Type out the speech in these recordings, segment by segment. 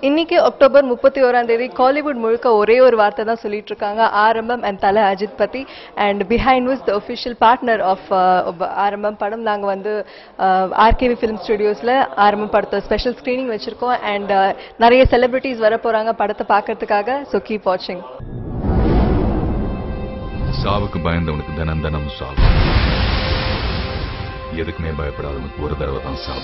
இன்னைக்கு அக்டோபர் 31ஆம் தேதி காலிவுட் முழுக்க ஒரே ஒரு வார்த்தை தான் சொல்லிட்டு இருக்காங்க, ஆரம்பம் அண்ட் தல அஜித் பத்தி. And behind was the official partner of Aarambam படம். நாங்கள் வந்து ஆர்கேவி ஃபிலிம் ஸ்டுடியோஸில் ஆரம்பம் படத்தை ஸ்பெஷல் ஸ்க்ரீனிங் வச்சுருக்கோம். அண்ட் நிறைய செலிபிரிட்டிஸ் வர போகிறாங்க படத்தை பார்க்கறதுக்காக. ஸோ கீப் வாட்சிங். சாவுக்கு பயந்தவனுக்கு தினம் தினம் சாவு, எதுக்குமே பயப்படாதவனுக்கு ஒரு தடவை தான் சாவு.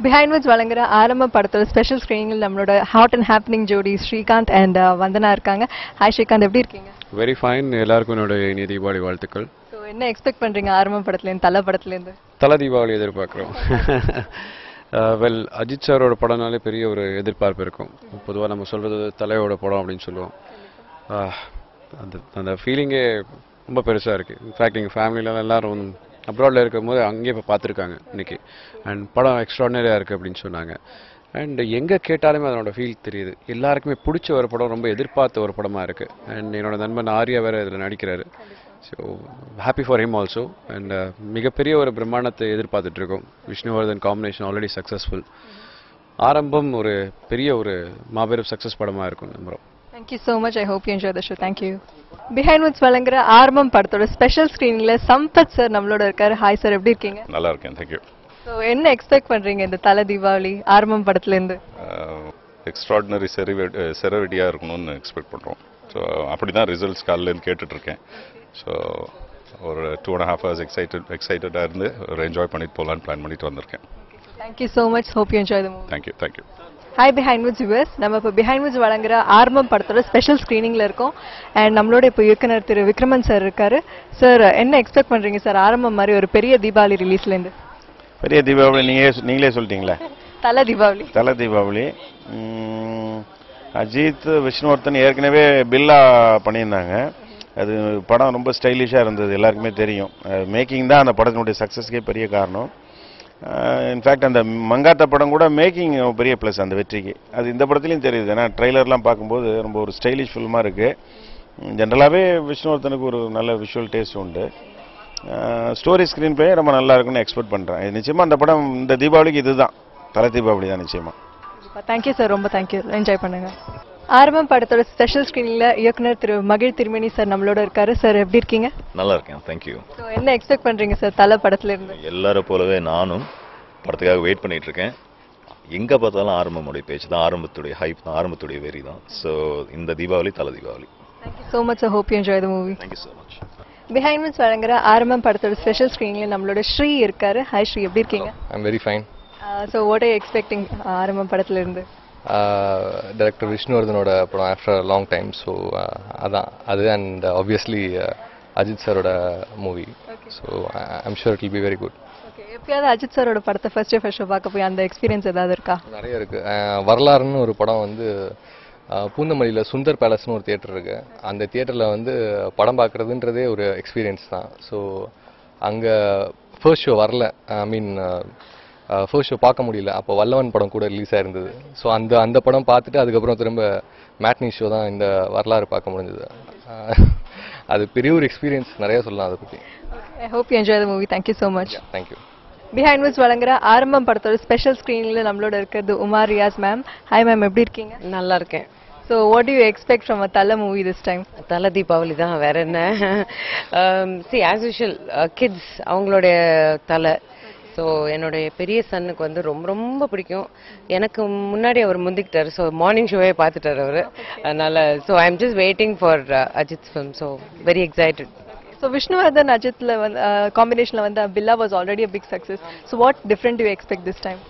பிஹைண்ட் வாட்ஸ் வழங்குற ஆரம்ப படத்தோட ஸ்பெஷல் ஸ்க்ரீனிங்கில் நம்மளோட ஹாட் அண்ட் ஹாப்பனிங் ஜோடி ஸ்ரீகாந்த் அண்ட் வந்தனா இருக்காங்க. ஹாய் ஸ்ரீகாந்த், எப்படி இருக்கீங்க? Very fine. எல்லாருக்கும் என்னோட இனிய தீபாவளி வாழ்த்துக்கள். ஸோ என்ன எக்ஸ்பெக்ட் பண்ணுறீங்க ஆரம்ப படத்துலேருந்து, தலை படத்துலேருந்து? தலை தீபாவளி எதிர்பார்க்குறோம். வெல், அஜித் சாரோட படம்னாலே பெரிய ஒரு எதிர்பார்ப்பு இருக்கும். பொதுவாக நம்ம சொல்கிறது தலையோட படம் அப்படின்னு சொல்லுவோம். அந்த அந்த ஃபீலிங்கே ரொம்ப பெருசாக இருக்குது. இன்ஃபேக்ட் எங்கள் ஃபேமிலியில் எல்லோரும் அப்ராடில் இருக்கும்போது அங்கேயே இப்போ பார்த்துருக்காங்க இன்றைக்கி. அண்ட் படம் எக்ஸ்ட்ராடனரியாக இருக்குது அப்படின்னு சொன்னாங்க. அண்ட் எங்கே கேட்டாலுமே அதனோட ஃபீல் தெரியுது. எல்லாருக்குமே பிடிச்ச ஒரு படம், ரொம்ப எதிர்பார்த்த ஒரு படமாக இருக்குது. அண்ட் என்னோட நண்பன் ஆர்யா வேறு இதில் நடிக்கிறாரு. So happy for him also. And மிகப்பெரிய ஒரு பிரம்மாண்டத்தை எதிர்பார்த்துட்ருக்கோம். Vishnuvardhan combination already successful. Aarambam ஒரு பெரிய ஒரு மாபெரும் சக்ஸஸ் படமாக இருக்கும் நம்புகிறோம். Thank you so much. I hope you enjoy the show. Thank you. Behind Woods வழங்குற ஆரம்பம் படத்தோட ஸ்பெஷல் ஸ்க்ரீனிங்ல சம்பத் சார் நம்மளோட இருக்காரு. ஹாய் சார், எப்படி இருக்கீங்க? நல்லா இருக்கேன், தேங்க்யூ. ஸோ என்ன எக்ஸ்பெக்ட் பண்றீங்க இந்த தலை தீபாவளி ஆரம்பம் படத்துலேருந்து? எக்ஸ்ட்ராடினரி செரவிட்டியாக இருக்கணும்னு எக்ஸ்பெக்ட் பண்ணுறோம். ஸோ அப்படி தான் ரிசல்ட்ஸ் காலையிலேருந்து கேட்டுட்ருக்கேன். ஸோ ஒரு 2.5 hours எக்ஸைட்டடாக இருந்து ஒரு என்ஜாய் பண்ணிட்டு போகலான்னு பிளான் பண்ணிட்டு வந்திருக்கேன். Thank you so much. Hope you enjoy the movie. Thank you. Hi behind Woods viewers, நம்ம இப்போ பிஹைண்ட் வுட்ஸ் வழங்குற ஆரம்பம் படத்தோட ஸ்பெஷல் ஸ்க்ரீனிங்கில் இருக்கோம். அண்ட் நம்மளோட இப்போ இயக்குனர் திரு விக்ரமன் சார் இருக்காரு. சார், என்ன எக்ஸ்பெக்ட் பண்ணுறீங்க சார் ஆரம்பம் மாதிரி ஒரு பெரிய தீபாவளி ரிலீஸ்லேருந்து? பெரிய தீபாவளி நீங்களே சொல்லிட்டீங்களா? தலை தீபாவளி. அஜித் விஷ்ணுவர்தன் ஏற்கனவே பில்லா பண்ணியிருந்தாங்க. அது படம் ரொம்ப ஸ்டைலிஷாக இருந்தது, எல்லாருக்குமே தெரியும். மேக்கிங் தான் அந்த படத்தினுடைய சக்ஸஸ்க்கே பெரிய காரணம். இன்ஃபேக்ட் அந்த மங்காத்தா படம் கூட மேக்கிங் பெரிய ப்ளஸ் அந்த வெற்றிக்கு. அது இந்த படத்துலையும் தெரியுது. ஏன்னா ட்ரெய்லர்லாம் பார்க்கும்போது ரொம்ப ஒரு ஸ்டைலிஷ் ஃபில்மாக இருக்குது. ஜென்ரலாகவே விஷ்ணுவர்தனுக்கு ஒரு நல்ல விஷுவல் டேஸ்ட் உண்டு. ஸ்டோரி ஸ்க்ரீன் பிளே ரொம்ப நல்லா இருக்குன்னு எக்ஸ்பெக்ட் பண்ணுறேன். இது நிச்சயமாக அந்த படம் இந்த தீபாவளிக்கு இதுதான் தலை தீபாவளி தான் நிச்சயமாக. தேங்க்யூ சார், ரொம்ப தேங்க்யூ. என்ஜாய் பண்ணுங்க. ஆரம்பம் படத்தோட ஸ்பெஷல் ஸ்க்ரீனிங்ல இயக்குனர் திரு மகிழ் திருமணி சார் நம்மளோட இருக்காரு. சார், எப்படி இருக்கீங்க? நல்லா இருக்கேன், தேங்க்யூ. ஸோ என்ன எக்ஸ்பெக்ட் பண்றீங்க சார் தலை படத்துல இருந்து? எல்லாரும் போலவே நானும் படத்துக்காக வெயிட் பண்ணிட்டு இருக்கேன். எங்க பார்த்தாலும் ஆரம்பமுடைய பேச்சு தான், ஆரம்பத்துடைய ஹைப் தான், ஆரம்பத்துடைய வெறி தான். ஸோ இந்த தீபாவளி தலை Deepavali. Thank you so much. Hope you enjoy the movie. Thank you so much. Behindwoods வழங்குற ஆரம்பம் படத்தோட ஸ்பெஷல் ஸ்க்ரீனிங்ல நம்மளோட ஸ்ரீ இருக்காரு. ஹாய் ஸ்ரீ, எப்படி இருக்கீங்க? I am very fine. So what are you expecting Aarambam படத்துல இருந்து? டைரக்டர் விஷ்ணுவர்தனோட படம் ஆஃப்டர் லாங் டைம். ஸோ அதான் அது. அண்ட் ஆப்வியஸ்லி அஜித் சாரோட movie. So I'm sure it will be very good. எப்பயாவது அஜித் சாரோட படத்தை ஃபர்ஸ்ட் ஷோ பார்க்க போய் அந்த எக்ஸ்பீரியன்ஸ் ஏதாவது இருக்கா? நிறைய இருக்கு. வரலாறுன்னு ஒரு படம் வந்து பூந்தமல்லியில் சுந்தர் பேலஸ்னு ஒரு தியேட்டர் இருக்கு. அந்த தியேட்டரில் வந்து படம் பார்க்குறதுன்றதே ஒரு எக்ஸ்பீரியன்ஸ் தான். ஸோ அங்கே ஃபர்ஸ்ட் ஷோ வரல, ஐ மீன் ஃபர்ஸ்ட் ஷோ பார்க்க முடியல. அப்போ வல்லவன் படம் கூட ரிலீஸ் ஆயிருந்தது. ஸோ அந்த படம் பார்த்துட்டு அதுக்கப்புறம் திரும்ப மேட்னி ஷோ தான் இந்த வரலாறு பார்க்க முடிஞ்சது. அது பெரிய ஒரு எக்ஸ்பீரியன்ஸ், நிறைய சொல்லலாம் அதை பற்றி. I hope you enjoy the movie. Thank you so much. Thank you. Behindwoods வழங்குற ஆரம்பம் படத்தோட ஸ்பெஷல் ஸ்க்ரீனிங்கில் நம்மளோட இருக்கிறது Uma Riyaz ma'am. Hi ma'am, எப்படி இருக்கீங்க? நல்லா இருக்கேன். So what do you expect from a Thala movie this time? தலை தீபாவளி தான், வேற என்ன. சி ஆஸ் யூஷுவல் கிட்ஸ் அவங்களுடைய தலை. ஸோ என்னுடைய பெரிய சன்னுக்கு வந்து ரொம்ப ரொம்ப பிடிக்கும். எனக்கு முன்னாடி அவர் முந்திக்கிட்டார். ஸோ மார்னிங் ஷோவே பார்த்துட்டார் அவர். அதனால so I am just waiting for Ajith film. So very excited. So Vishnuvardhan Ajitல combinationல வந்து Billa was already a big success. So what different do you expect this time?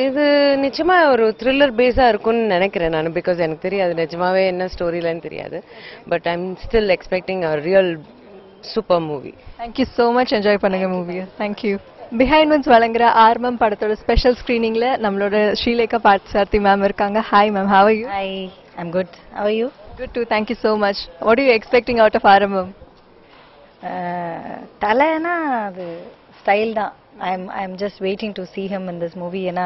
இது நிச்சயமா ஒரு த்ரில்லர் பேஸா இருக்கும்னு நினைக்கிறேன் நான். பிகாஸ் எனக்கு தெரியாது நிஜமாவே என்ன ஸ்டோரி லைன் தெரியாது. But I am still expecting a real super movie. Thank you so much. Enjoy பண்ணுங்க மூவியை. Thank you. பிஹைண்ட் வின்ஸ் வழங்குற ஆர்மம் படத்தோட ஸ்பெஷல் ஸ்கிரீனிங்ல நம்மளோட ஸ்ரீலேகா பார்த்சாரதி மேம் இருக்காங்க. Hi ma'am, how are you? Hi, I'm good. How are you? Good too. Thank you so much. What are you expecting out of ஆரம்பம்? தலைனா அது style தான். I'm just waiting to see him in this movie. ஏன்னா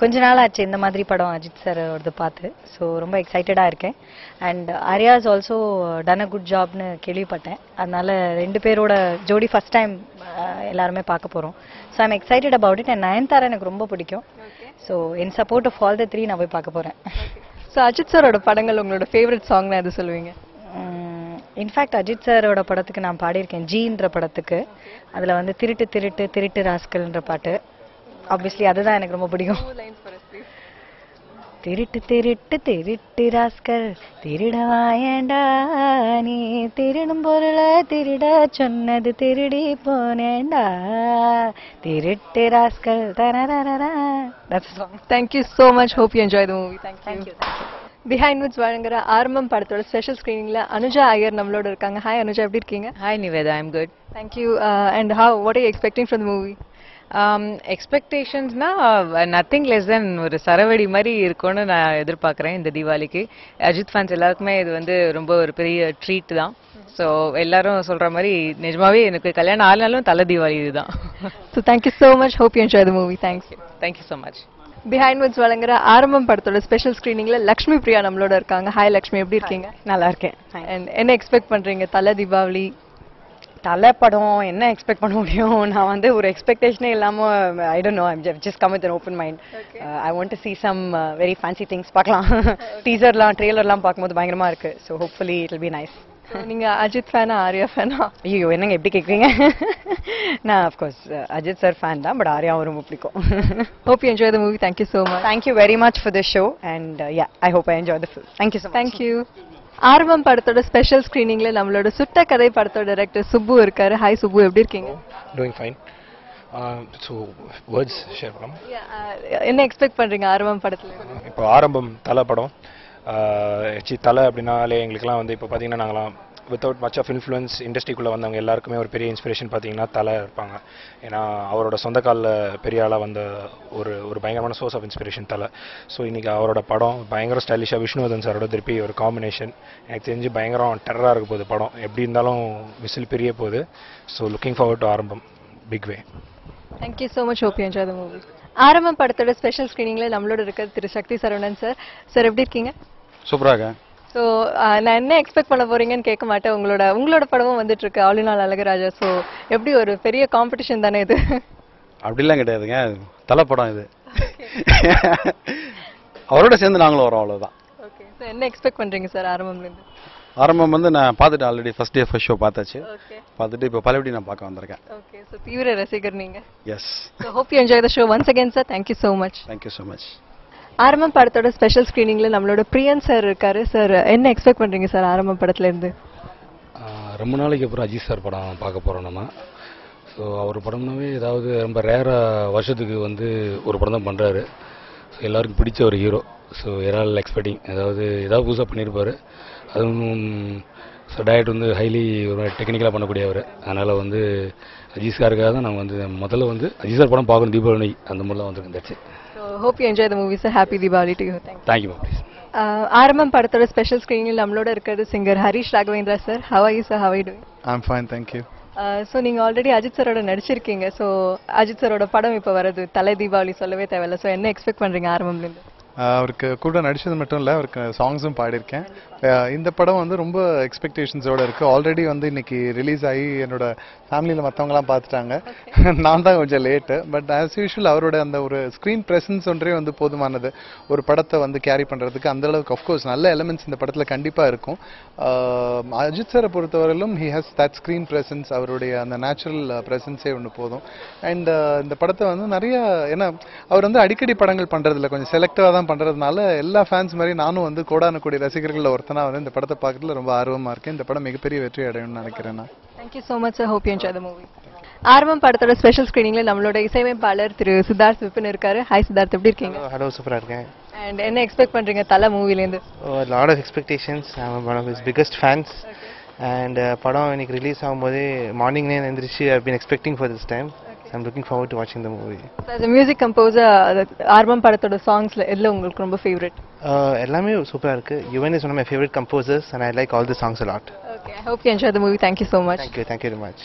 கொஞ்ச நாள் ஆச்சு இந்த மாதிரி படம் அஜித் சாரோடது பார்த்து. ஸோ ரொம்ப எக்ஸைட்டடாக இருக்கேன். And Arya is also done a good ஜாப்னு கேள்விப்பட்டேன். அதனால ரெண்டு பேரோட ஜோடி ஃபர்ஸ்ட் டைம் எல்லாருமே பார்க்க போகிறோம். So I'm excited about it. And Nayanthara எனக்கு ரொம்ப பிடிக்கும். So in support of all the three நான் போய் பார்க்க போகிறேன். ஸோ அஜித் சாரோட படங்கள் உங்களோட ஃபேவரட் சாங்னா எது சொல்லுவீங்க? இன்ஃபேக்ட் அஜித் சாரோட படத்துக்கு நான் பாடியிருக்கேன், ஜீன்ற படத்துக்கு. அதில் வந்து திருட்டு திருட்டு திருட்டு ராஸ்கல்ன்ற பாட்டு. ஆப்வியஸ்லி அதுதான் எனக்கு ரொம்ப பிடிக்கும். திருட்டு திருட்டு திருட்டு ராஸ்கல் திருடவாயண்டா, நீ திருடும் பொருளை திருட சொன்னது திருடி போனேண்டா, திருட்டு rascal தரரரரா. That's a song. Thank you so much. Hope you enjoy the movie. Thank you. Behindwoods வழங்குற ஆரம்பம் படத்தோட ஸ்பெஷல் ஸ்கிரீனிங்ல அனுஜா ஐயர் நம்மளோட இருக்காங்க. ஹாய் அனுஜா, எப்படி இருக்கீங்க? Hi Nivetha, I'm good. Thank you. And what are you expecting from the movie? எக்ஸ்பெக்டேஷன்ஸ்னா nothing less than ஒரு சரவெடி மாதிரி இருக்கும்னு நான் எதிர்பார்க்குறேன் இந்த தீபாவளிக்கு. அஜித் ஃபேன்ஸ் எல்லாருக்குமே இது வந்து ரொம்ப ஒரு பெரிய ட்ரீட் தான். ஸோ எல்லாரும் சொல்ற மாதிரி நிஜமாவே எனக்கு கல்யாணம் ஆனாலும் தலை தீபாவளி இதுதான். So thank you so much. Hope you enjoy the movie. Thanks. Thank you so much. Behindwoods வழங்குற ஆரம்பம் படத்தோட ஸ்பெஷல் ஸ்கிரீனிங்ல லக்ஷ்மி பிரியா நம்மளோட இருக்காங்க. ஹாய் லக்ஷ்மி, எப்படி இருக்கீங்க? நல்லா இருக்கேன். And என்ன எக்ஸ்பெக்ட் பண்றீங்க தலை தீபாவளி? தலை படம் என்ன எக்ஸ்பெக்ட் பண்ண முடியும்? நான் வந்து ஒரு எக்ஸ்பெக்டேஷனே இல்லாம I don't know, I'm just come with an open mind. I want to see some very fancy things. பார்க்கலாம். டீசர்லாம் ட்ரெய்லர்லாம் பார்க்கும்போது பயங்கரமா இருக்கு. So hopefully it will be nice. நீங்க அஜித் ஃபேனா ஆர்யா ஃபேனா? ஐயோ என்னங்க எப்படி கேக்குறீங்க? நான் of course Ajith sir fan தான், பட் ஆர்யாவும் ரொம்ப பிடிக்கும். Hope you enjoy the movie. Thank you so much. Thank you very much for this show and yeah, I hope I enjoy the film. Thank you so much. Thank you. ஆர்வம் படத்தோட special ஸ்கிரீனிங்ல நம்மளோட சுட்ட கதை படத்தோட director Subbu இருக்காரு. Hi Subbu, எப்படி இருக்கீங்க? Doing fine. So words share பண்ணலாம். என்ன எக்ஸ்பெக்ட் பண்றீங்க ஆர்வம் படத்துல? இப்போ ஆரம்பம் தலை படம். தலை அப்படின்னாலே எங்களுக்குலாம் வந்து இப்போ பார்த்தீங்கன்னா நாங்களாம் வித்தவுட் மச் ஆஃப் இன்ஃப்ளூயன்ஸ் இண்டஸ்ட்ரிக்குள்ளே வந்தவங்க எல்லாருக்குமே ஒரு பெரிய இன்ஸ்பிரேஷன் பார்த்தீங்கன்னா தலை இருப்பாங்க. ஏன்னா அவரோட சொந்த காலில் பெரிய ஆளாக வந்த ஒரு பயங்கரமான சோர்ஸ் ஆஃப் இன்ஸ்பிரேஷன் தலை. ஸோ இன்றைக்கி அவரோட படம் பயங்கர ஸ்டைலிஷாக விஷ்ணுவர்தன் சாரோட திருப்பி ஒரு காம்பினேஷன் எனக்கு தெரிஞ்சு பயங்கரம் டெரராக இருக்க போகுது படம். எப்படி இருந்தாலும் விசில் பெரிய போகுது. So looking forward to Aarambam big way. Thank you so much. Hope you enjoy the movie. ஆரம்பம் படத்தோட ஸ்பெஷல் ஸ்கிரீனிங்ல நம்மளோட இருக்கிறது திரு சக்தி சரவணன் சார். சார் எப்படி இருக்கீங்க? சூப்பராக. ஸோ நான் என்ன எக்ஸ்பெக்ட் பண்ண போறீங்கன்னு கேட்க மாட்டேன். உங்களோட படமும் வந்துட்டு இருக்கு all in all Azhagaraja. So எப்படி ஒரு பெரிய காம்படிஷன் தானே இது? அப்படிலாம் கிடையாதுங்க, தலை படம் இது. அவரோட சேர்ந்து நாங்களும் வரோம், அவ்வளோதான். ஓகே. ஸோ என்ன எக்ஸ்பெக்ட் பண்றீங்க சார் ஆரம்பம்லேருந்து? ஆரம்பம் வந்து நான் பார்த்துட்டேன் already. First day first show பார்த்தாச்சு. பார்த்துட்டு இப்போ பலபடி நான் பார்க்க வந்திருக்கேன். ஓகே. ஸோ தீவிர ரசிகர் நீங்க. Yes. So hope you enjoy the show once again sir. Thank you so much. Thank you so much. Aarambam படத்தோட ஸ்பெஷல் ஸ்கிரீனிங்ல நம்மளோட பிரியன் சார் இருக்காரு. சார் என்ன எக்ஸ்பெக்ட் பண்றீங்க சார் ஆரம்பம் படத்துல இருந்து? ரொம்ப நாளைக்கு அப்புறம் அஜித் சார் படம் பார்க்க போகிறோம் நம்ம. ஸோ அவர் படம்னாவே ஏதாவது ரொம்ப ரேராக வருஷத்துக்கு வந்து ஒரு படம் தான் பண்ணுறாரு. ஸோ எல்லாருக்கும் பிடிச்ச ஒரு ஹீரோ. ஸோ எல்லாரும் எக்ஸ்பெக்டிங் ஏதாவது புதுசாக பண்ணியிருப்பார். அதுவும் ஸோ டயட் வந்து ஹைலி ஒரு டெக்னிக்கலாக பண்ணக்கூடியவர். அதனால் வந்து அஜித் சாருக்காக தான் நாங்கள் வந்து முதல்ல வந்து அஜித் சார் படம் பார்க்கணும் தீபாவளி அந்த மாதிரிலாம் வந்துருந்துச்சு. So hope you enjoy the movie sir. Happy Diwali to you. Thank you please. ஆரம்பம் படத்தோட ஸ்பெஷல் ஸ்கிரீனில் நம்மளோட இருக்கிறது singer Harish Raghavendra sir. How are you sir? How are you doing? I'm fine, thank you. So நீங்கள் ஆல்ரெடி அஜித் சாரோட நடிச்சிருக்கீங்க. So Ajith சாரோட படம் இப்போ வருது தலை தீபாவளி, சொல்லவே தேவையில்ல. ஸோ என்ன எக்ஸ்பெக்ட் பண்ணுறீங்க ஆரம்பம்லேருந்து? அவருக்கு கூட நடிச்சது மட்டும் இல்லை, அவருக்கு சாங்ஸும் பாடியிருக்கேன். இந்த படம் வந்து ரொம்ப எக்ஸ்பெக்டேஷன்ஸோடு இருக்குது. ஆல்ரெடி வந்து இன்னைக்கு ரிலீஸ் ஆகி என்னோட ஃபேமிலியில் மற்றவங்களாம் பார்த்துட்டாங்க. நான் தான் கொஞ்சம் லேட்டு. பட் ஆஸ் யூஷுவல் அவரோட அந்த ஒரு ஸ்க்ரீன் ப்ரெசன்ஸ் ஒன்றே வந்து போதுமானது ஒரு படத்தை வந்து கேரி பண்ணுறதுக்கு. அந்தளவுக்கு அஃப்கோர்ஸ் நல்ல எலிமெண்ட்ஸ் இந்த படத்தில் கண்டிப்பாக இருக்கும். அஜித் சாரை பொறுத்தவரையிலும் he has that screen presence, அவருடைய அந்த நேச்சுரல் ப்ரெசன்ஸே ஒன்று போதும். அண்ட் இந்த படத்தை வந்து நிறைய, ஏன்னா அவர் வந்து அடிக்கடி படங்கள் பண்ணுறதில்ல, கொஞ்சம் செலக்டிவாக தான் பண்ணுறதுனால எல்லா ஃபேன்ஸ் மாதிரி நானும் வந்து கோடான கோடி ரசிகர்களில் ஒருத்தனா வந்து இந்த படத்தை பார்க்கறதுல ரொம்ப ஆர்வமாக இருக்கேன். இந்த படம் மிகப்பெரிய வெற்றி அடையும்னு நினைக்கிறேன் நான். Thank you so much sir. Hope you enjoy the movie. ஆர்வம் படத்தோட ஸ்பெஷல் ஸ்கிரீனிங்ல நம்மளோட இசையமைப்பாளர் திரு சித்தார்த் விபின் இருக்காரு. ஹாய் சித்தார்த், எப்படி இருக்கீங்க? ஹலோ, சூப்பரா இருக்கேன். அண்ட் என்ன எக்ஸ்பெக்ட் பண்றீங்க தல மூவில இருந்து? Lot of expectations. I am one of his biggest fans. And படம் இன்னைக்கு ரிலீஸ் ஆகும்போது மார்னிங்னே எந்திரிச்சு I been expecting for this time. I'm looking forward to watching the movie. As a music composer, ஆர்வம் படத்தோட சாங்ஸ்ல எதுல உங்களுக்கு ரொம்ப ஃபேவரட்? எல்லாமே சூப்பரா இருக்கு. Yuvan is one of my favorite composers and I like all the songs a lot. Okay, I hope you enjoy the movie. Thank you so much. Thank you very much.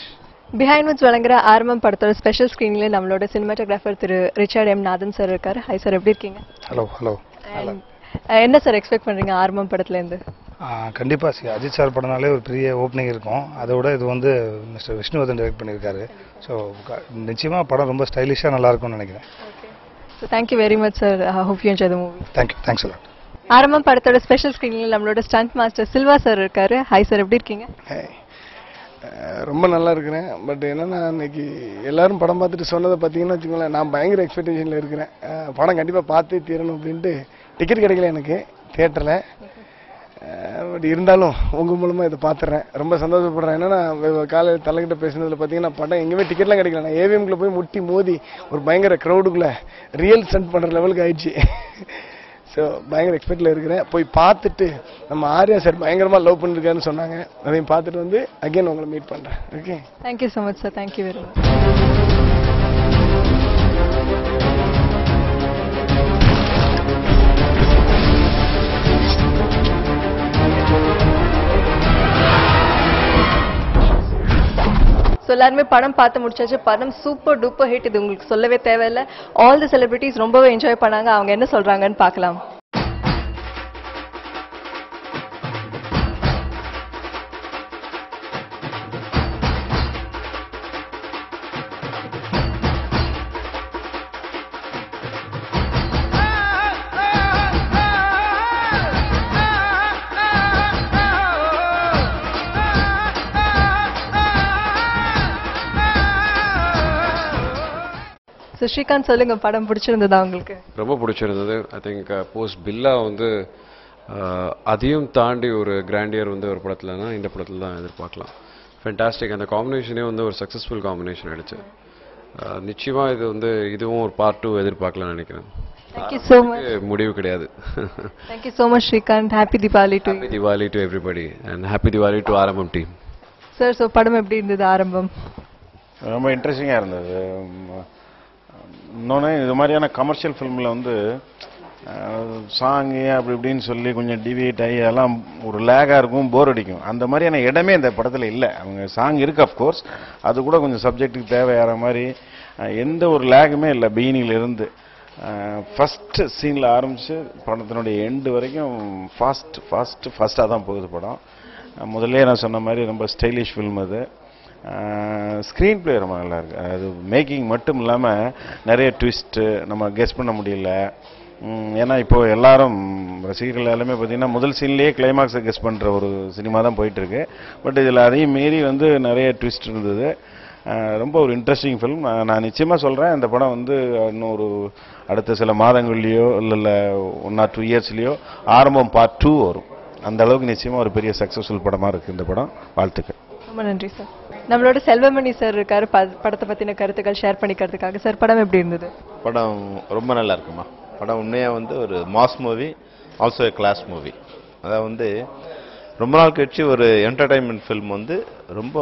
Behindwoods வழங்குற ஆர்வம் படத்தோட special ஸ்கிரீன்ல நம்மளோட cinematographer திரு Richard M Nathan sir இருக்காரு. Hi sir, எப்படி இருக்கீங்க? Hello. என்ன சார் எக்ஸ்பெக்ட் பண்றீங்க ஆர்வம் படத்துல இருந்து? கண்டிப்பாக அஜித் சார் படம்னாலே ஒரு பெரிய ஓப்பனிங் இருக்கும். அதோட இது வந்து மிஸ்டர் விஷ்ணுவர்தன் டைரக்ட் பண்ணியிருக்காரு. ஸோ நிச்சயமாக படம் ரொம்ப ஸ்டைலிஷாக நல்லா இருக்கும்னு நினைக்கிறேன். So thank you very much sir. Hope you enjoy the movie. Thanks a lot. ஆரம்பம் படத்தோட ஸ்பெஷல் ஸ்கிரீனில் நம்மளோட ஸ்டண்ட் மாஸ்டர் சில்வா சார் இருக்காரு. ஹாய் சார், எப்படி இருக்கீங்க? ரொம்ப நல்லா இருக்கிறேன். பட் என்னன்னா இன்னைக்கு எல்லாரும் படம் பார்த்துட்டு சொன்னதை பார்த்தீங்கன்னா வச்சுக்கோங்களேன், நான் பயங்கர எக்ஸ்பெக்டேஷனில் இருக்கிறேன். படம் கண்டிப்பாக பார்த்தே தீரணும் அப்படின்ட்டு. டிக்கெட் கிடைக்கல எனக்கு தியேட்டரில். பட் இருந்தாலும் உங்கள் மூலமாக இதை பார்த்துட்றேன், ரொம்ப சந்தோஷப்படுறேன். என்னன்னா காலையில் தலைக்கிட்ட பேசுனதில் பார்த்தீங்கன்னா படம் எங்கேயுமே டிக்கெட்லாம் கிடைக்கல. நான் ஏவிஎம்குள்ளே போய் முட்டி மோதி ஒரு பயங்கர க்ரௌடுக்குள்ளே ரியல் ஸ்டண்ட் பண்ணுற லெவலுக்கு ஆயிடுச்சு. ஸோ பயங்கர எக்ஸ்பெக்டில் இருக்கிறேன். போய் பார்த்துட்டு நம்ம ஆர்யா சார் பயங்கரமாக லவ் பண்ணிருக்காருன்னு சொன்னாங்க. அதையும் பார்த்துட்டு வந்து அகைன் உங்களை மீட் பண்ணுறேன். Okay, thank you so much sir. Thank you very much. So எல்லாருமே படம் பார்த்து முடிச்சாச்சு. படம் சூப்பர் டூப்பர் ஹிட், இது உங்களுக்கு சொல்லவே தேவையில்லை. ஆல் தி செலிபிரிட்டிஸ் ரொம்பவே என்ஜாய் பண்ணாங்க. அவங்க என்ன சொல்றாங்கன்னு பார்க்கலாம். ஸோ ஸ்ரீகாந்த் சொல்லுங்க, படம் பிடிச்சிருந்ததா உங்களுக்கு? ரொம்ப பிடிச்சிருந்தது. ஐ திங்க் போஸ்ட் பில்லா வந்து அதையும் தாண்டி ஒரு கிராண்டியர் வந்து ஒரு படத்துலனா இந்த படத்தில் தான் எதிர்பார்க்கலாம். ஃபென்டாஸ்டிக். அந்த காம்பினேஷனே வந்து ஒரு சக்ஸஸ்ஃபுல் காம்பினேஷன் ஆயிடுச்சு. நிச்சயமாக இது வந்து இதுவும் ஒரு பார்ட் 2 எதிர்பார்க்கலாம்னு நினைக்கிறேன். Thank you so much. முடிவு கிடையாது. Thank you so much Srikanth. Happy Diwali to you. Happy Diwali to everybody and happy Diwali to ஆரம்பம் டீம். சார், ஸோ படம் எப்படி இருந்தது ஆரம்பம்? ரொம்ப இன்ட்ரெஸ்டிங்காக இருந்தது. இன்னொன்று இது மாதிரியான கமர்ஷியல் ஃபிலிமில் வந்து சாங்கு அப்படி இப்படின்னு சொல்லி கொஞ்சம் டிவியேட் ஆகி அதெல்லாம் ஒரு லேகாக இருக்கும், போர் அடிக்கும். அந்த மாதிரியான இடமே இந்த படத்தில் இல்லை. அவங்க சாங் இருக்குது அஃப்கோர்ஸ், அது கூட கொஞ்சம் சப்ஜெக்ட்டுக்கு தேவையான மாதிரி எந்த ஒரு லேகுமே இல்லை. பிகினிங்கிலிருந்து ஃபஸ்ட்டு சீனில் ஆரம்பித்து படத்தினுடைய எண்டு வரைக்கும் ஃபாஸ்ட்டாக தான் போகுது படம். முதல்ல நான் சொன்ன மாதிரி ரொம்ப ஸ்டைலிஷ் ஃபில்ம் அது. ஸ்க்ரீன் பிளே ரொம்ப நல்லா இருக்குது. அது மேக்கிங் மட்டும் இல்லாமல் நிறைய ட்விஸ்ட்டு நம்ம கெஸ் பண்ண முடியல. ஏன்னா இப்போது எல்லாரும் ரசிகர்கள் எல்லாமே பார்த்திங்கன்னா முதல் சீன்லேயே கிளைமாக்ஸை கெஸ் பண்ணுற ஒரு சினிமா தான் போயிட்டுருக்கு. பட் இதில் அதையும் மீறி வந்து நிறைய ட்விஸ்ட் இருந்தது. ரொம்ப ஒரு இன்ட்ரெஸ்டிங் ஃபிலிம். நான் நிச்சயமாக சொல்கிறேன், இந்த படம் வந்து இன்னும் ஒரு அடுத்த சில மாதங்கள்லேயோ இல்லை 1 or 2 இயர்ஸ்லேயோ ஆரம்பம் பார்ட் 2 வரும். அந்த அளவுக்கு நிச்சயமாக ஒரு பெரிய சக்ஸஸ்ஃபுல் படமாக இருக்குது இந்த படம். வாழ்த்துக்கள். ரொம்ப நன்றி சார். நம்மளோட செல்வமணி சார் இருக்காரு, படத்தை பற்றின கருத்துக்கள் ஷேர் பண்ணிக்கிறதுக்காக. சார், படம் எப்படி இருந்தது? படம் ரொம்ப நல்லா இருக்குமா. படம் உண்மையாக வந்து ஒரு mass movie, also a class movie. அதாவது வந்து ரொம்ப நாள் கழிச்சு ஒரு என்டர்டைன்மெண்ட் ஃபில்ம் வந்து ரொம்ப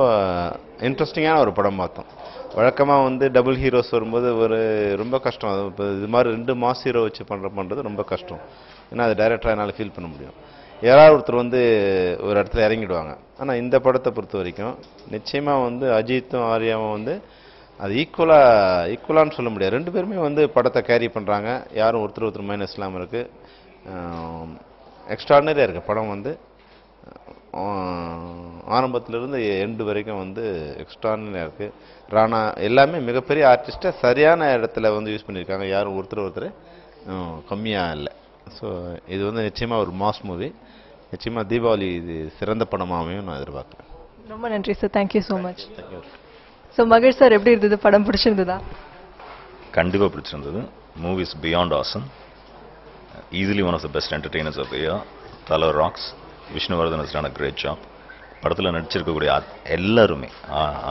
இன்ட்ரெஸ்டிங்கான ஒரு படம் பார்த்தோம். வழக்கமாக வந்து டபுள் ஹீரோஸ் வரும்போது ஒரு ரொம்ப கஷ்டம். இப்போ இது மாதிரி 2 மாஸ் ஹீரோ வச்சு பண்ணுறது ரொம்ப கஷ்டம். ஏன்னா அது டைரக்டராக என்னால் ஃபீல் பண்ண முடியும். யாராவது ஒருத்தர் வந்து ஒரு இடத்துல இறங்கிடுவாங்க. ஆனால் இந்த படத்தை பொறுத்த வரைக்கும் நிச்சயமாக வந்து அஜித்தும் ஆர்யாவும் வந்து அது ஈக்குவலான்னு சொல்ல முடியாது. 2 பேருமே வந்து படத்தை கேரி பண்ணுறாங்க. யாரும் ஒருத்தர் மைனஸ் இல்லாமல் இருக்குது. எக்ஸ்ட்ராடினரியாக இருக்குது படம் வந்து. ஆரம்பத்திலிருந்து எண்டு வரைக்கும் வந்து எக்ஸ்ட்ராடினரியாக இருக்குது. ராணா எல்லாமே மிகப்பெரிய ஆர்டிஸ்ட்டை சரியான இடத்துல வந்து யூஸ் பண்ணியிருக்காங்க. யாரும் ஒருத்தர் கம்மியாக இல்லை. ஸோ இது வந்து நிச்சயமாக ஒரு மாஸ் மூவி. நிச்சயமாக தீபாவளி இது சிறந்த படமாகவும் நான் எதிர்பார்க்குறேன். ரொம்ப நன்றி sir. Thank you so much. So Mahesh sir எப்படி இருந்தது? படம் பிடிச்சிருந்ததா? கண்டிப்பாக பிடிச்சிருந்தது. Movies beyond awesome. Easily one of the best entertainers of the year. Thala rocks. Vishnuvardhan has done a great job. படத்தில் நடிச்சிருக்கக்கூடிய எல்லாருமே,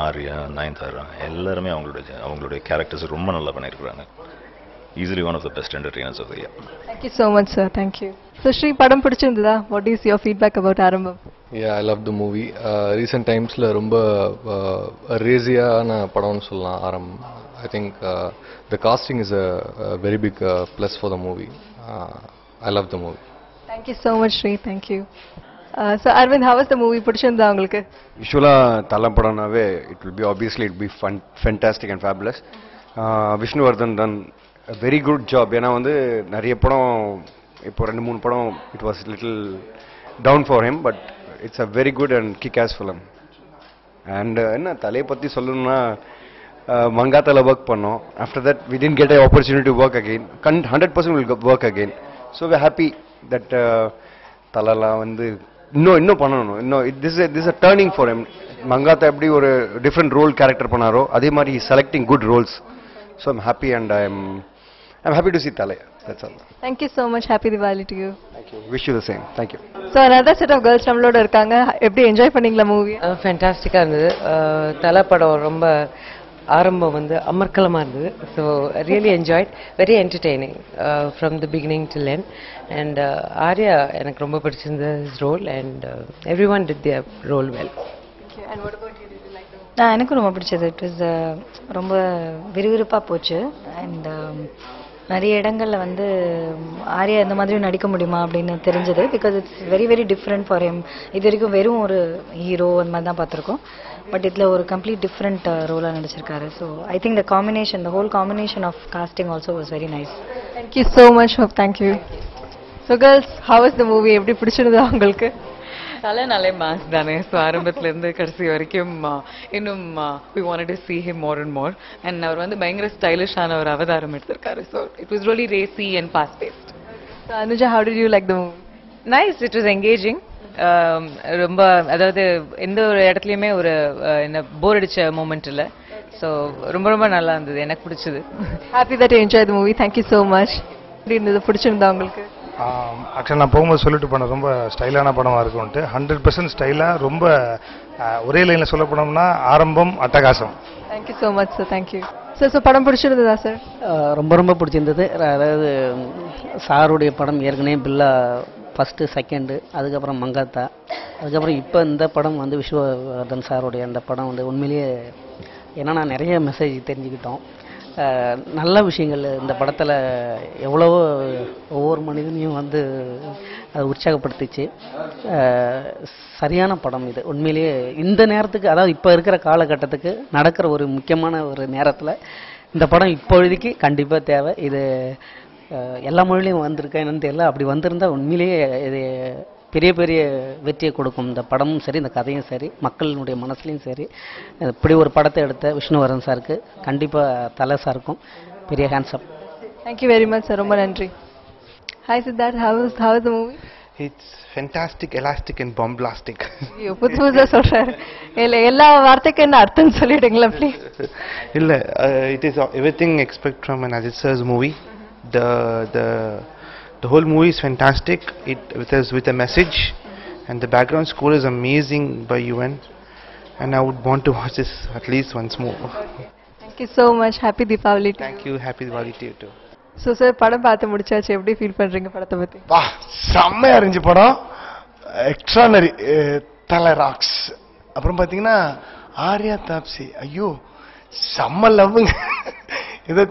ஆர்யா, நயன்தாரா, எல்லாருமே அவங்களுடைய கேரக்டர்ஸ் ரொம்ப நல்லா பண்ணியிருக்கிறாங்க. Easily one of the best entertainers of the year. Thank you so much sir. Thank you. So Sri படம் பிடிச்சிருந்ததா? What is your feedback about Aarambam? I love the movie. Recent டைம்ஸில் ரொம்ப ரேசியான படம்னு சொல்லலாம் Aarambam. I think the casting is a very big plus for the movie. I love the movie. Thank you so much Sri. Thank you. So Aravind, how was the movie? பிடிச்சிருந்தா உங்களுக்கு? யூஸ்வலாக தலை படம்னாவே it be fantastic and fabulous. Vishnuvardhan done very good job. ஏன்னா வந்து நிறைய படம் இப்போ 2-3 படம் it was little down for him, but it's a very good and kick ass film. And என்ன தலையை பற்றி சொல்லணும்னா, மங்காத்தால ஒர்க் பண்ணோம். After that we didn't get a opportunity to work again. 100% will work again. So we happy that தலைலாம் வந்து இன்னும் பண்ணணும். This a turning for him. Mankatha எப்படி ஒரு டிஃப்ரெண்ட் ரோல் கேரக்டர் பண்ணாரோ அதே மாதிரி selecting good roles. So I'm happy and I'm happy to see Thalai. That's all. Thank you so much. Happy Diwali to you. Thank you. Wish you the same. Thank you. So another set of girls நம்மளோட இருக்காங்க. எப்படி enjoy பண்ணீங்களா movie? ஃபேண்டாஸ்டிக்கா இருந்தது. தலை படம் ரொம்ப ஆரம்பம் வந்து அமர்க்கலமா இருந்தது. So really enjoyed. Very entertaining from the beginning till end. And Arya எனக்கு ரொம்ப பிடிச்சிருந்த his role and every one did their role well. And what about you? எனக்கும் ரொம்ப பிடிச்சது. இட் வாஸ் ரொம்ப விறுவிறுப்பாக போச்சு. அண்ட் நிறைய இடங்களில் வந்து ஆர்யா இந்த மாதிரியும் நடிக்க முடியுமா அப்படின்னு தெரிஞ்சது. Because it's very very different for him. இது வரைக்கும் வெறும் ஒரு ஹீரோ அந்த மாதிரி தான் பார்த்துருக்கோம். பட் இதில் ஒரு கம்ப்ளீட் டிஃப்ரெண்ட் ரோலாக நடிச்சிருக்காரு. So I think the whole combination of casting also was very nice. Thank you so much. Thank you. So girls, how was the movie? எப்படி பிடிச்சிருந்தா உங்களுக்கு? தலைனாலே மாஸ் தானே. ஸோ ஆரம்பத்துலேருந்து கடைசி வரைக்கும் இன்னும் we wanted to see him more and more. And அவர் வந்து பயங்கர ஸ்டைலிஷான ஒரு அவதாரம் எடுத்திருக்காரு. So it was really racy and fast paced. So Anuja, how did you like the movie? Nice. It was engaging. ரொம்ப அதாவது எந்த ஒரு இடத்துலையுமே ஒரு என்ன போர் அடிச்ச மூமெண்ட் இல்லை. ஸோ ரொம்ப ரொம்ப நல்லா இருந்தது. எனக்கு பிடிச்சது. Happy that you enjoyed the movie. Thank you so much. எப்படி இருந்தது? பிடிச்சிருந்தா உங்களுக்கு? ஆக்சுவலாக நான் போகும்போது சொல்லிட்டு போனேன் ரொம்ப ஸ்டைலான படமாக இருக்கும்ட்டு. 100% ஸ்டைலாக ரொம்ப ஒரே லைனில் சொல்ல போனோம்னா ஆரம்பம் அட்டகாசம். Thank you so much sir. Thank you sir. So படம் பிடிச்சிருந்ததா சார்? ரொம்ப ரொம்ப பிடிச்சிருந்தது. அதாவது சாருடைய படம் ஏற்கனவே பில்லா ஃபஸ்ட்டு, செகண்டு, அதுக்கப்புறம் மங்காத்தா, அதுக்கப்புறம் இப்போ இந்த படம் வந்து விஷ்ணுவர்தன் சாருடைய அந்த படம் வந்து உண்மையிலேயே என்னன்னா நிறைய மெசேஜ் தெரிஞ்சுக்கிட்டோம். நல்ல விஷயங்கள் இந்த படத்தில் எவ்வளவோ ஒவ்வொரு மனிதனையும் வந்து அதை உற்சாகப்படுத்திச்சு. சரியான படம் இது உண்மையிலேயே. இந்த நேரத்துக்கு, அதாவது இப்போ இருக்கிற காலகட்டத்துக்கு நடக்கிற ஒரு முக்கியமான ஒரு நேரத்தில் இந்த படம் இப்பொழுதைக்கு கண்டிப்பாக தேவை. இது எல்லா மொழியிலையும் வந்திருக்கா என்னன்னு தெரியல. அப்படி வந்திருந்தால் உண்மையிலேயே இது பெரிய பெரிய வெற்றியை கொடுக்கும். இந்த படமும் சரி, இந்த கதையும் சரி, மக்களினுடைய மனசுலையும் சரி. இப்படி ஒரு படத்தை எடுத்த விஷ்ணுவர்தன் சாருக்கு கண்டிப்பாக தலை சாருக்கும் பெரிய hands up. Thank you very much sir. ரொம்ப நன்றி. Hi Siddharth, how was the movie? It's fantastic, elastic and bombastic. புதுசு புதுசாக சொல்கிறாரு. எல்லா வார்த்தைக்கும் என்ன அர்த்தம் சொல்லிடுங்களா ப்ளீஸ்? இல்லை, it is everything expect from an Ajit sir's movie. The whole movie is fantastic. It with a message, and the background score is amazing by UN. And I would want to watch this at least once more. Okay. Thank you so much. Happy Deepavali to you. Thank you. Happy Diwali to you too. So sir, படம் பார்த்து முடிச்சாச்சு. எப்படி feel பண்றீங்க படத்தை பத்தி? வா, செம்மையா இருந்துச்சு படம். எக்ஸ்ட்ரானரி. தலை ராக்ஸ். அப்புறம் பாத்தீங்கன்னா ஆர்யா தாப்சி. ஐயோ செம்ம லவ்வுங்க. ஏதோ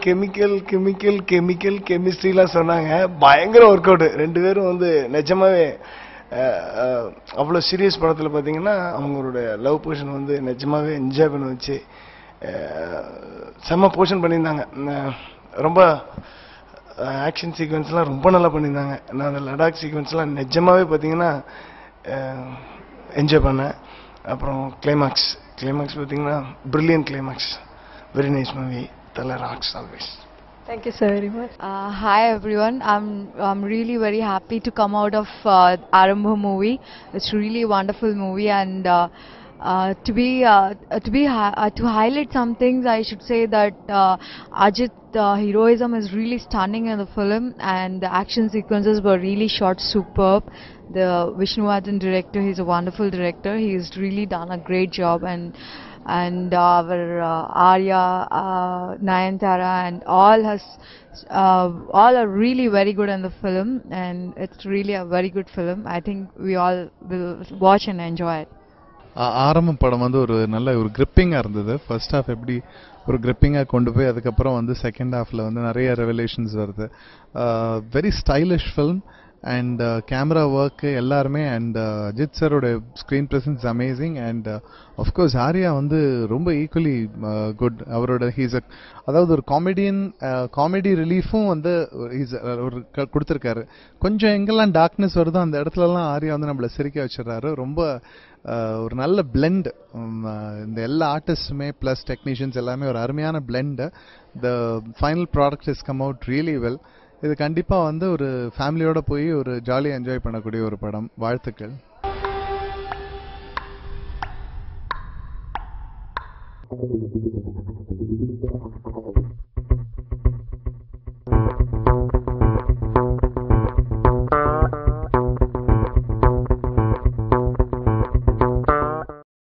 கெமிஸ்ட்ரிலாம் சொன்னாங்க. பயங்கர ஒர்க் அவுட். 2 பேரும் வந்து நிஜமாவே அவ்வளோ சீரியஸ் படத்தில் பார்த்தீங்கன்னா அவங்களுடைய லவ் போர்ஷன் வந்து நிஜமாவே என்ஜாய் பண்ண வச்சு செம்ம போர்ஷன் பண்ணியிருந்தாங்க. ரொம்ப ஆக்ஷன் சீக்வன்ஸ்லாம் ரொம்ப நல்லா பண்ணியிருந்தாங்க. நான் அந்த லடாக் சீக்வன்ஸ்லாம் நிஜமாகவே பார்த்தீங்கன்னா என்ஜாய் பண்ணேன். அப்புறம் கிளைமாக்ஸ் பார்த்தீங்கன்னா brilliant climax. Very nice movie. Thala rocks always. Thank you so very much. Hi everyone. I'm really very happy to come out of Arambha movie. It's really a wonderful movie, and to highlight some things, I should say that Ajit heroism is really stunning in the film, and the action sequences were really shot superb. The Vishnuvardhan director, he's a wonderful director. He's really done a great job, and our Arya, Nayantara, and all are really very good in the film, and it's really a very good film. I think we all will watch and enjoy it. ஆரம்பம் படம் வந்து ஒரு நல்ல ஒரு கிரிப்பிங்காக இருந்தது. First half எப்படி ஒரு கிரிப்பிங்காக கொண்டு போய் அதுக்கப்புறம் வந்து செகண்ட் ஹாஃபில் வந்து நிறைய ரெவலேஷன்ஸ் வருது. Very stylish film and camera work எல்லாருமே அண்ட் அஜித் சாரோட screen presence amazing and of course Arya வந்து ரொம்ப ஈக்குவலி குட். அவரோட அதாவது ஒரு காமெடி ரிலீஃபும் வந்து ஒரு கொடுத்துருக்காரு. கொஞ்சம் எங்கெல்லாம் டார்க்னஸ் வருதோ அந்த இடத்துலலாம் ஆர்யா வந்து நம்மளை சிரிக்க வச்சிடறாரு. ரொம்ப ஒரு நல்ல பிளெண்ட். இந்த எல்லா ஆர்டிஸ்ட்டுமே ப்ளஸ் டெக்னீஷியன்ஸ் எல்லாமே ஒரு அருமையான blend. The final product is come out really well. இது கண்டிப்பாக வந்து ஒரு ஃபேமிலியோட போய் ஒரு ஜாலியாக என்ஜாய் பண்ணக்கூடிய ஒரு படம். வாழ்த்துக்கள்.